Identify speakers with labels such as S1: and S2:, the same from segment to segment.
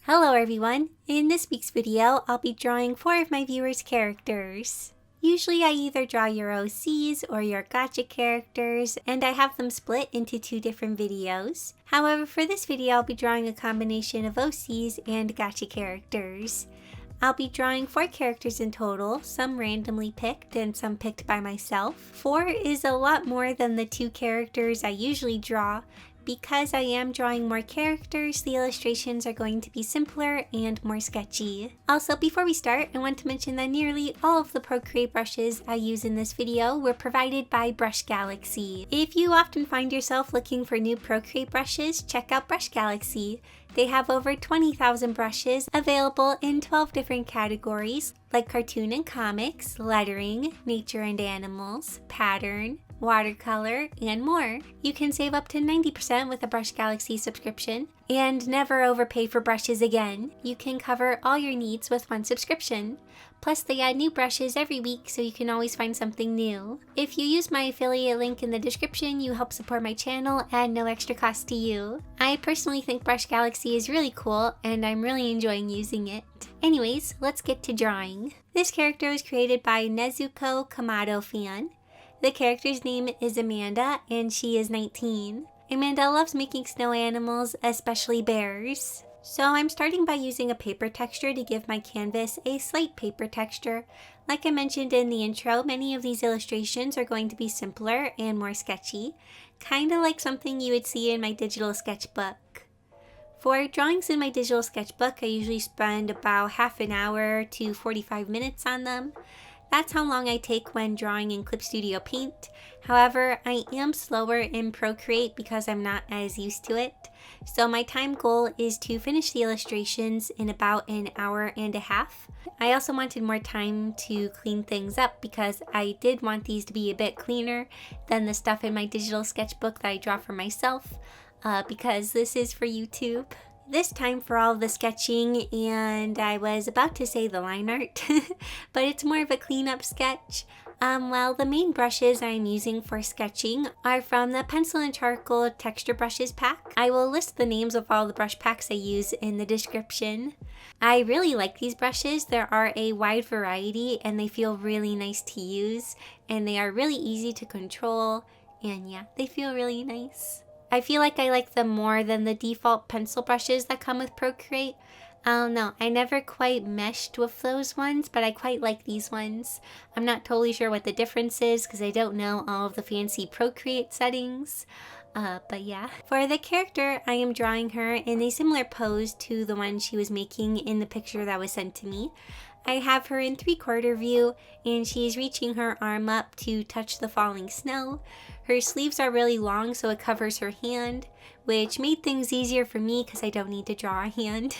S1: Hello everyone! In this week's video, I'll be drawing 4 of my viewers' characters. Usually I either draw your OCs or your Gacha characters, and I have them split into 2 different videos. However, for this video I'll be drawing a combination of OCs and Gacha characters. I'll be drawing 4 characters in total, some randomly picked and some picked by myself. 4 is a lot more than the 2 characters I usually draw. Because I am drawing more characters, the illustrations are going to be simpler and more sketchy. Also, before we start, I want to mention that nearly all of the Procreate brushes I use in this video were provided by Brush Galaxy. If you often find yourself looking for new Procreate brushes, check out Brush Galaxy. They have over 20,000 brushes available in 12 different categories like cartoon and comics, lettering, nature and animals, pattern, watercolor, and more. You can save up to 90% with a Brush Galaxy subscription and never overpay for brushes again. You can cover all your needs with one subscription. Plus, they add new brushes every week, so you can always find something new. If you use my affiliate link in the description, you help support my channel at no extra cost to you. I personally think Brush Galaxy is really cool, and I'm really enjoying using it. Anyways, let's get to drawing. This character was created by Nezuko Kamado fan. The character's name is Amanda, and she is 19. Amanda loves making snow animals, especially bears. So I'm starting by using a paper texture to give my canvas a slight paper texture. Like I mentioned in the intro, many of these illustrations are going to be simpler and more sketchy, kinda like something you would see in my digital sketchbook. For drawings in my digital sketchbook, I usually spend about half an hour to 45 minutes on them. That's how long I take when drawing in Clip Studio Paint. However, I am slower in Procreate because I'm not as used to it. So my time goal is to finish the illustrations in about an hour and a half. I also wanted more time to clean things up because I did want these to be a bit cleaner than the stuff in my digital sketchbook that I draw for myself, because this is for YouTube. This time for all of the sketching, and I was about to say the line art, but it's more of a cleanup sketch. Well, the main brushes I'm using for sketching are from the Pencil and Charcoal Texture Brushes pack. I will list the names of all the brush packs I use in the description. I really like these brushes. There are a wide variety and they feel really nice to use, and they are really easy to control, and yeah, they feel really nice. I feel like I like them more than the default pencil brushes that come with Procreate. I don't know, I never quite meshed with those ones, but I quite like these ones. I'm not totally sure what the difference is because I don't know all of the fancy Procreate settings. But yeah. For the character, I am drawing her in a similar pose to the one she was making in the picture that was sent to me. I have her in 3/4 view, and she's reaching her arm up to touch the falling snow. Her sleeves are really long, so it covers her hand, which made things easier for me because I don't need to draw a hand.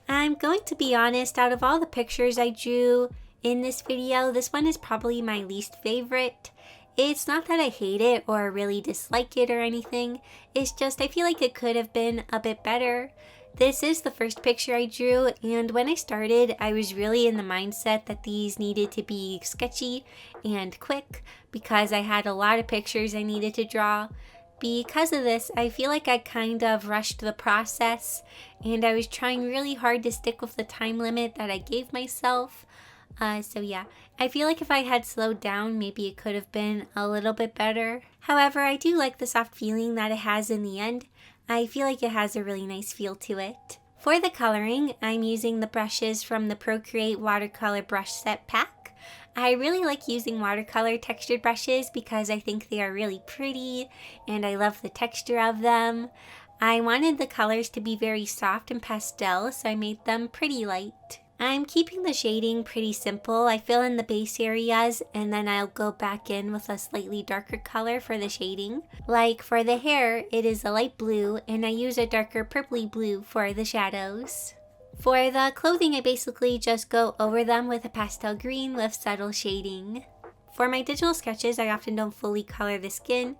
S1: I'm going to be honest, out of all the pictures I drew in this video, this one is probably my least favorite. It's not that I hate it or really dislike it or anything, it's just I feel like it could have been a bit better. This is the first picture I drew, and when I started, I was really in the mindset that these needed to be sketchy and quick because I had a lot of pictures I needed to draw. Because of this, I feel like I kind of rushed the process, and I was trying really hard to stick with the time limit that I gave myself. So yeah, I feel like if I had slowed down, maybe it could have been a little bit better. However, I do like the soft feeling that it has in the end. I feel like it has a really nice feel to it. For the coloring, I'm using the brushes from the Procreate Watercolor Brush Set Pack. I really like using watercolor textured brushes because I think they are really pretty and I love the texture of them. I wanted the colors to be very soft and pastel, so I made them pretty light. I'm keeping the shading pretty simple. I fill in the base areas and then I'll go back in with a slightly darker color for the shading. Like for the hair, it is a light blue and I use a darker purpley blue for the shadows. For the clothing, I basically just go over them with a pastel green with subtle shading. For my digital sketches, I often don't fully color the skin.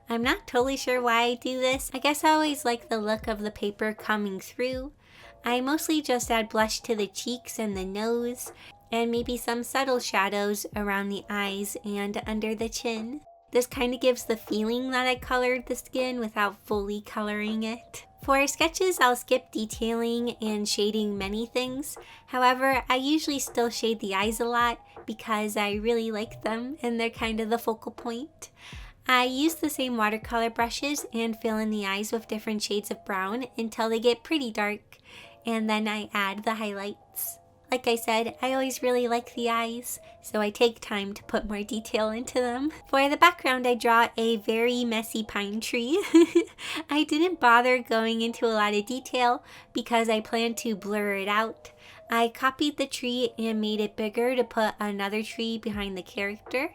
S1: I'm not totally sure why I do this. I guess I always like the look of the paper coming through. I mostly just add blush to the cheeks and the nose, and maybe some subtle shadows around the eyes and under the chin. This kind of gives the feeling that I colored the skin without fully coloring it. For sketches, I'll skip detailing and shading many things. However, I usually still shade the eyes a lot because I really like them and they're kind of the focal point. I use the same watercolor brushes and fill in the eyes with different shades of brown until they get pretty dark, and then I add the highlights. Like I said, I always really like the eyes, so I take time to put more detail into them. For the background, I draw a very messy pine tree. I didn't bother going into a lot of detail because I planned to blur it out. I copied the tree and made it bigger to put another tree behind the character.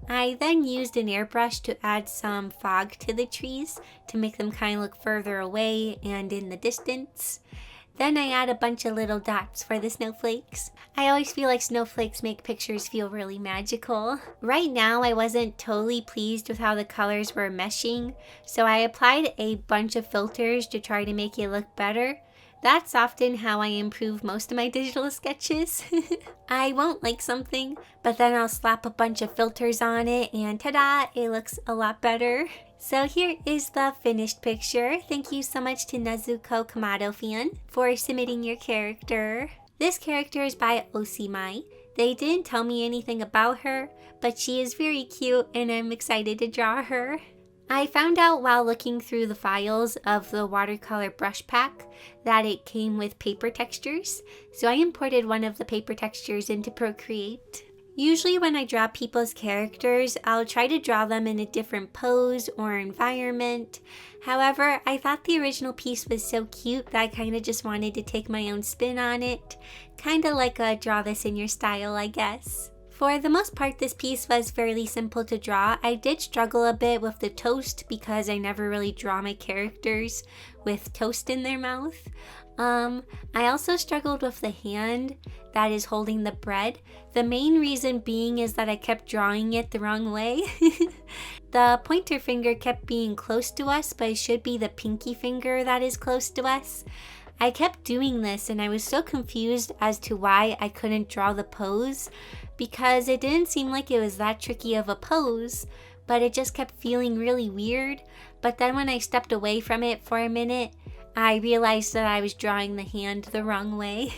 S1: I then used an airbrush to add some fog to the trees to make them kind of look further away and in the distance. Then I add a bunch of little dots for the snowflakes. I always feel like snowflakes make pictures feel really magical. Right now I wasn't totally pleased with how the colors were meshing, so I applied a bunch of filters to try to make it look better. That's often how I improve most of my digital sketches. I won't like something, but then I'll slap a bunch of filters on it and ta-da, it looks a lot better. So here is the finished picture. Thank you so much to Nezuko Kamado fan for submitting your character. This character is by Osamu. They didn't tell me anything about her, but she is very cute and I'm excited to draw her. I found out while looking through the files of the watercolor brush pack that it came with paper textures, so I imported one of the paper textures into Procreate. Usually when I draw people's characters, I'll try to draw them in a different pose or environment. However, I thought the original piece was so cute that I kind of just wanted to take my own spin on it. Kind of like a draw this in your style, I guess. For the most part, this piece was fairly simple to draw. I did struggle a bit with the toast because I never really draw my characters with toast in their mouth. I also struggled with the hand that is holding the bread. The main reason being is that I kept drawing it the wrong way. The pointer finger kept being close to us, but it should be the pinky finger that is close to us. I kept doing this and I was so confused as to why I couldn't draw the pose, because it didn't seem like it was that tricky of a pose, but it just kept feeling really weird. But then when I stepped away from it for a minute, I realized that I was drawing the hand the wrong way.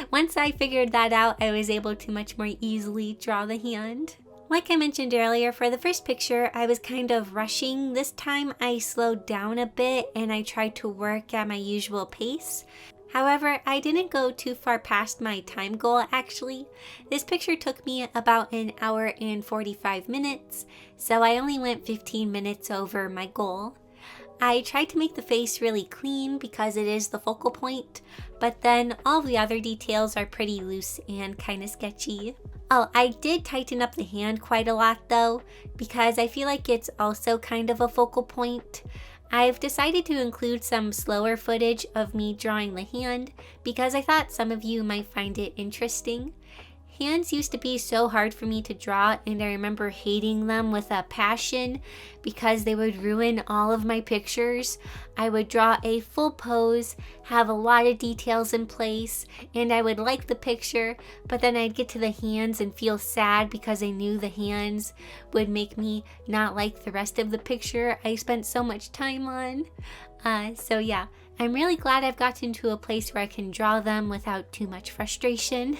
S1: Once I figured that out, I was able to much more easily draw the hand. Like I mentioned earlier, for the first picture, I was kind of rushing. This time I slowed down a bit and I tried to work at my usual pace. However, I didn't go too far past my time goal actually. This picture took me about an hour and 45 minutes, so I only went 15 minutes over my goal. I tried to make the face really clean because it is the focal point, but then all the other details are pretty loose and kind of sketchy. Oh, I did tighten up the hand quite a lot though, because I feel like it's also kind of a focal point. I've decided to include some slower footage of me drawing the hand because I thought some of you might find it interesting. Hands used to be so hard for me to draw, and I remember hating them with a passion because they would ruin all of my pictures. I would draw a full pose, have a lot of details in place, and I would like the picture, but then I'd get to the hands and feel sad because I knew the hands would make me not like the rest of the picture I spent so much time on. So yeah, I'm really glad I've gotten to a place where I can draw them without too much frustration.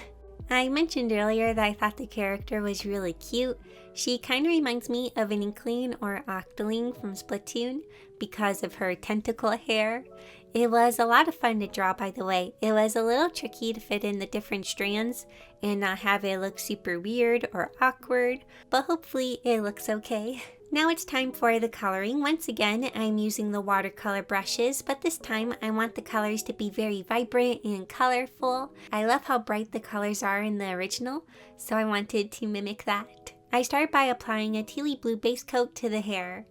S1: I mentioned earlier that I thought the character was really cute. She kind of reminds me of an Inkling or Octoling from Splatoon because of her tentacle hair. It was a lot of fun to draw, by the way. It was a little tricky to fit in the different strands and not have it look super weird or awkward, but hopefully it looks okay. Now it's time for the coloring. Once again, I'm using the watercolor brushes, but this time I want the colors to be very vibrant and colorful. I love how bright the colors are in the original, so I wanted to mimic that. I start by applying a tealy blue base coat to the hair.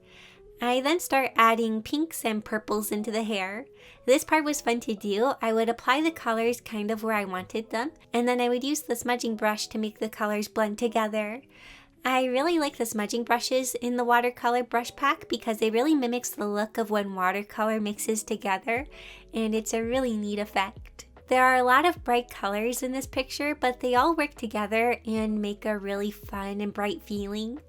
S1: I then start adding pinks and purples into the hair. This part was fun to do. I would apply the colors kind of where I wanted them, and then I would use the smudging brush to make the colors blend together. I really like the smudging brushes in the watercolor brush pack because it really mimics the look of when watercolor mixes together, and it's a really neat effect. There are a lot of bright colors in this picture, but they all work together and make a really fun and bright feeling.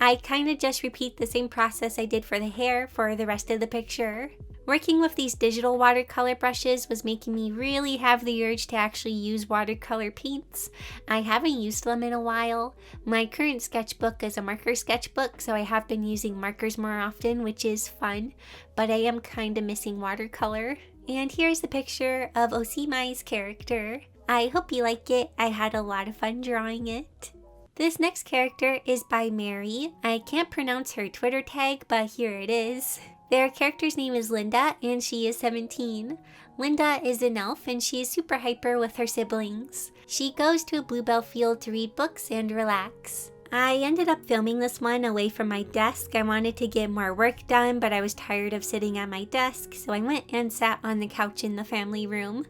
S1: I kind of just repeat the same process I did for the hair for the rest of the picture. Working with these digital watercolor brushes was making me really have the urge to actually use watercolor paints. I haven't used them in a while. My current sketchbook is a marker sketchbook, so I have been using markers more often, which is fun, but I am kind of missing watercolor. And here's the picture of Osamu's character. I hope you like it. I had a lot of fun drawing it. This next character is by Mary. I can't pronounce her Twitter tag, but here it is. Their character's name is Linda, and she is 17. Linda is an elf, and she is super hyper with her siblings. She goes to a bluebell field to read books and relax. I ended up filming this one away from my desk. I wanted to get more work done, but I was tired of sitting at my desk, so I went and sat on the couch in the family room.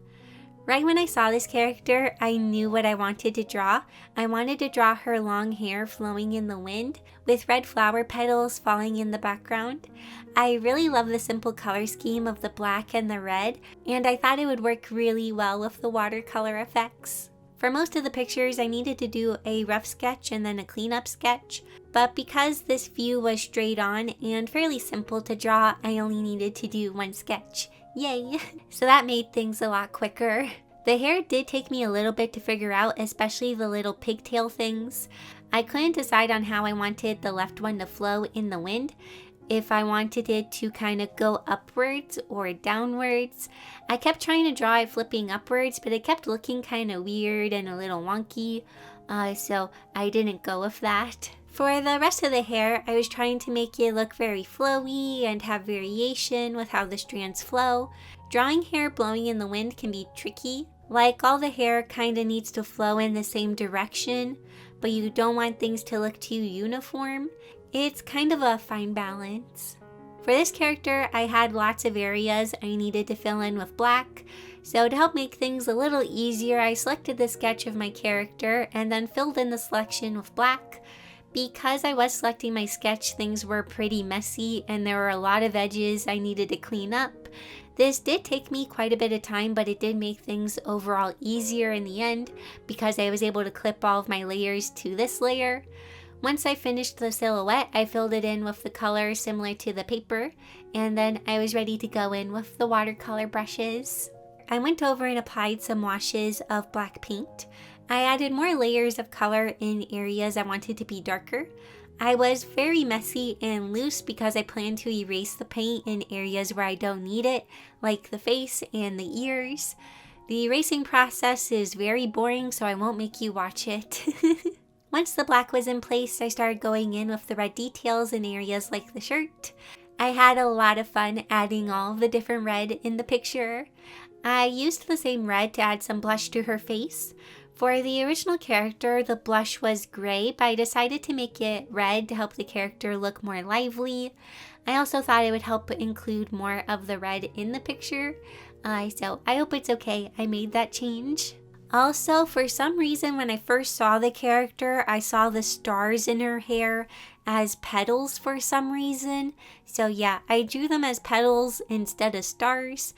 S1: Right when I saw this character, I knew what I wanted to draw. I wanted to draw her long hair flowing in the wind, with red flower petals falling in the background. I really love the simple color scheme of the black and the red, and I thought it would work really well with the watercolor effects. For most of the pictures, I needed to do a rough sketch and then a cleanup sketch, but because this view was straight on and fairly simple to draw, I only needed to do one sketch. Yay! So that made things a lot quicker. The hair did take me a little bit to figure out, especially the little pigtail things. I couldn't decide on how I wanted the left one to flow in the wind, if I wanted it to kind of go upwards or downwards. I kept trying to draw it flipping upwards, but it kept looking kind of weird and a little wonky, so I didn't go with that. For the rest of the hair, I was trying to make it look very flowy and have variation with how the strands flow. Drawing hair blowing in the wind can be tricky. Like, all the hair kind of needs to flow in the same direction, but you don't want things to look too uniform. It's kind of a fine balance. For this character, I had lots of areas I needed to fill in with black, so to help make things a little easier, I selected the sketch of my character and then filled in the selection with black. Because I was selecting my sketch, things were pretty messy and there were a lot of edges I needed to clean up. This did take me quite a bit of time, but it did make things overall easier in the end because I was able to clip all of my layers to this layer. Once I finished the silhouette, I filled it in with the color similar to the paper, and then I was ready to go in with the watercolor brushes. I went over and applied some washes of black paint. I added more layers of color in areas I wanted to be darker. I was very messy and loose because I plan to erase the paint in areas where I don't need it, like the face and the ears. The erasing process is very boring, so I won't make you watch it. Once the black was in place, I started going in with the red details in areas like the shirt. I had a lot of fun adding all of the different red in the picture. I used the same red to add some blush to her face. For the original character, the blush was gray, but I decided to make it red to help the character look more lively. I also thought it would help include more of the red in the picture, so I hope it's okay. I made that change. Also, for some reason, when I first saw the character, I saw the stars in her hair as petals for some reason. So yeah, I drew them as petals instead of stars.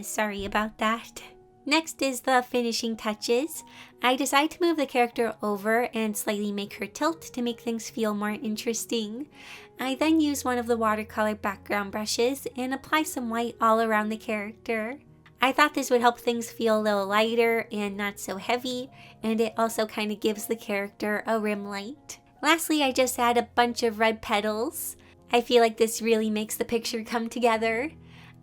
S1: Sorry about that. Next is the finishing touches. I decided to move the character over and slightly make her tilt to make things feel more interesting. I then use one of the watercolor background brushes and apply some white all around the character. I thought this would help things feel a little lighter and not so heavy, and it also kind of gives the character a rim light. Lastly, I just add a bunch of red petals. I feel like this really makes the picture come together.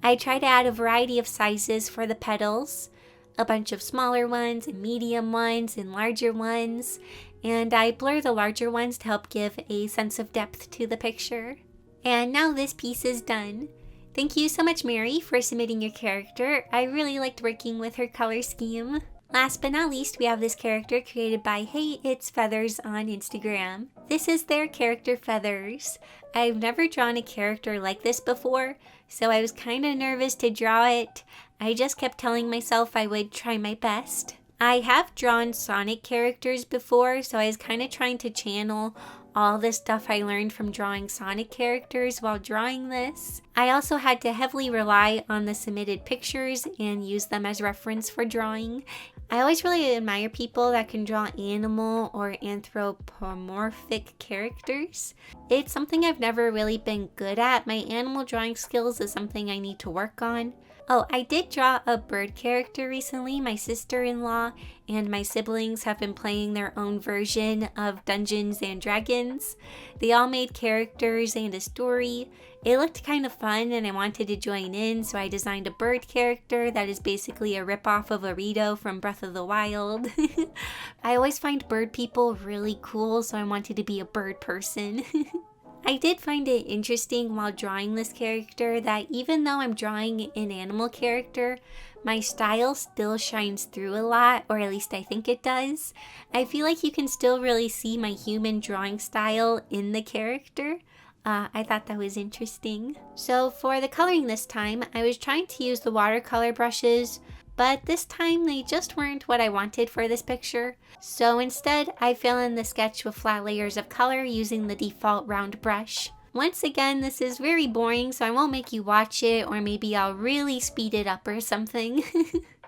S1: I try to add a variety of sizes for the petals, a bunch of smaller ones and medium ones and larger ones, and I blur the larger ones to help give a sense of depth to the picture. And now this piece is done. Thank you so much, Mary, for submitting your character. I really liked working with her color scheme. Last but not least, we have this character created by Hey It's Feathers on Instagram. This is their character Feathers. I've never drawn a character like this before, so I was kind of nervous to draw it. I just kept telling myself I would try my best. I have drawn Sonic characters before, so I was kind of trying to channel all the stuff I learned from drawing Sonic characters while drawing this. I also had to heavily rely on the submitted pictures and use them as reference for drawing. I always really admire people that can draw animal or anthropomorphic characters. It's something I've never really been good at. My animal drawing skills is something I need to work on. Oh, I did draw a bird character recently. My sister-in-law and my siblings have been playing their own version of Dungeons and Dragons. They all made characters and a story. It looked kind of fun and I wanted to join in, so I designed a bird character that is basically a ripoff of Arito from Breath of the Wild. I always find bird people really cool, so I wanted to be a bird person. I did find it interesting while drawing this character that even though I'm drawing an animal character, my style still shines through a lot, or at least I think it does. I feel like you can still really see my human drawing style in the character. I thought that was interesting. So for the coloring this time, I was trying to use the watercolor brushes, but this time they just weren't what I wanted for this picture. So instead, I fill in the sketch with flat layers of color using the default round brush. Once again, this is very boring, so I won't make you watch it, or maybe I'll really speed it up or something.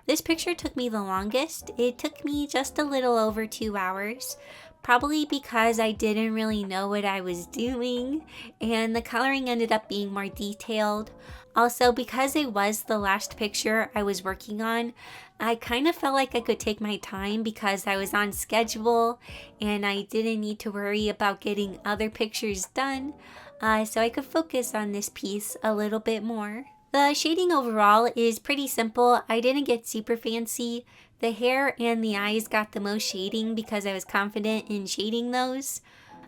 S1: This picture took me the longest. It took me just a little over 2 hours. Probably because I didn't really know what I was doing, and the coloring ended up being more detailed. Also, because it was the last picture I was working on, I kind of felt like I could take my time because I was on schedule and I didn't need to worry about getting other pictures done, so I could focus on this piece a little bit more. The shading overall is pretty simple. I didn't get super fancy. The hair and the eyes got the most shading because I was confident in shading those.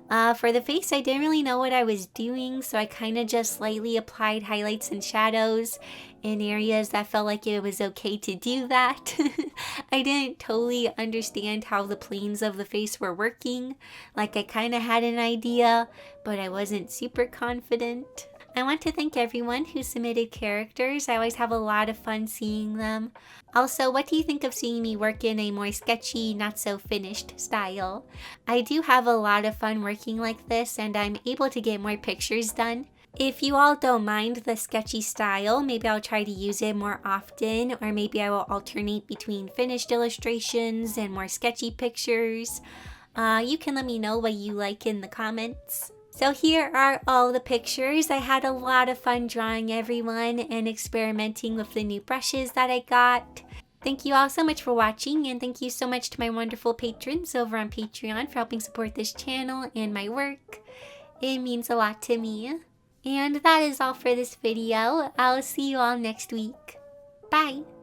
S1: For the face, I didn't really know what I was doing, so I kind of just slightly applied highlights and shadows in areas that felt like it was okay to do that. I didn't totally understand how the planes of the face were working. Like, I kind of had an idea, but I wasn't super confident. I want to thank everyone who submitted characters. I always have a lot of fun seeing them. Also, what do you think of seeing me work in a more sketchy, not so finished style? I do have a lot of fun working like this, and I'm able to get more pictures done. If you all don't mind the sketchy style, maybe I'll try to use it more often, or maybe I will alternate between finished illustrations and more sketchy pictures. You can let me know what you like in the comments. So here are all the pictures. I had a lot of fun drawing everyone and experimenting with the new brushes that I got. Thank you all so much for watching, and thank you so much to my wonderful patrons over on Patreon for helping support this channel and my work. It means a lot to me. And that is all for this video. I'll see you all next week. Bye!